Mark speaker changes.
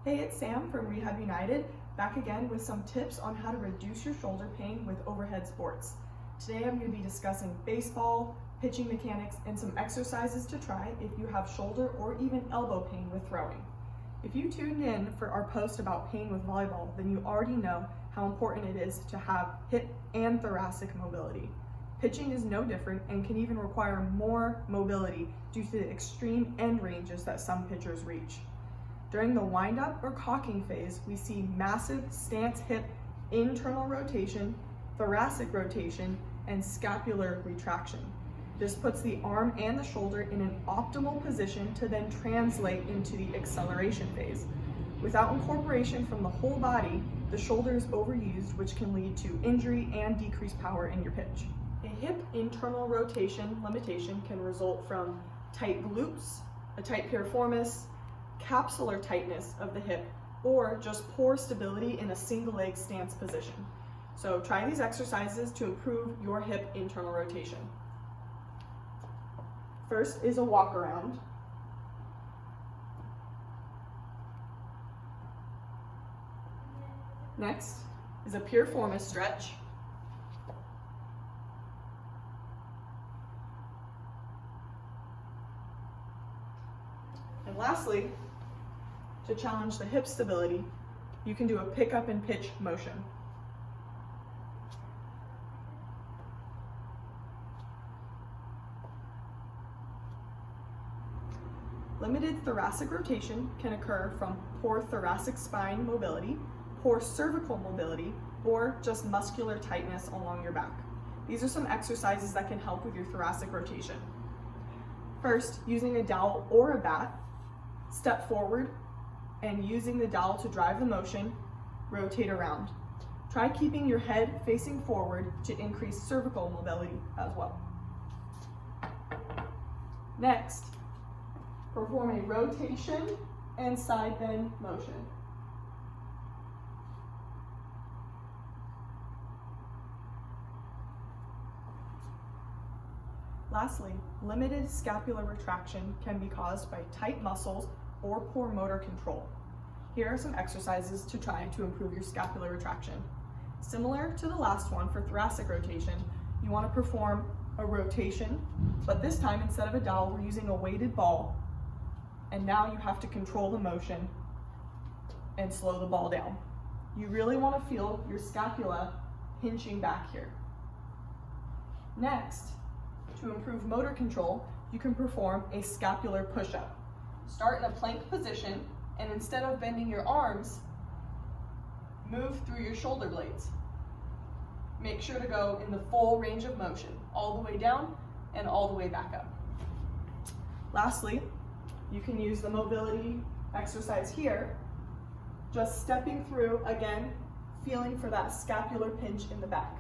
Speaker 1: Hey, it's Sam from Rehab United, back again with some tips on how to reduce your shoulder pain with overhead sports. Today I'm going to be discussing baseball, pitching mechanics, and some exercises to try if you have shoulder or even elbow pain with throwing. If you tuned in for our post about pain with volleyball, then you already know how important it is to have hip and thoracic mobility. Pitching is no different and can even require more mobility due to the extreme end ranges that some pitchers reach. During the wind-up or cocking phase, we see massive stance hip internal rotation, thoracic rotation, and scapular retraction. This puts the arm and the shoulder in an optimal position to then translate into the acceleration phase. Without incorporation from the whole body, the shoulder is overused, which can lead to injury and decreased power in your pitch. A hip internal rotation limitation can result from tight glutes, a tight piriformis, capsular tightness of the hip, or just poor stability in a single leg stance position. So try these exercises to improve your hip internal rotation. First is a walk around. Next is a piriformis stretch. And lastly, to challenge the hip stability, you can do a pick up and pitch motion. Limited thoracic rotation can occur from poor thoracic spine mobility, poor cervical mobility, or just muscular tightness along your back. These are some exercises that can help with your thoracic rotation. First, using a dowel or a bat, step forward and using the dowel to drive the motion, rotate around. Try keeping your head facing forward to increase cervical mobility as well. Next, perform a rotation and side bend motion. Lastly, limited scapular retraction can be caused by tight muscles or poor motor control. Here are some exercises to try to improve your scapular retraction. Similar to the last one for thoracic rotation, you want to perform a rotation, but this time instead of a dowel, we're using a weighted ball, and now you have to control the motion and slow the ball down. You really want to feel your scapula pinching back here. Next, to improve motor control, you can perform a scapular push-up. Start in a plank position, and instead of bending your arms, move through your shoulder blades. Make sure to go in the full range of motion, all the way down and all the way back up. Lastly, you can use the mobility exercise here, just stepping through, again, feeling for that scapular pinch in the back.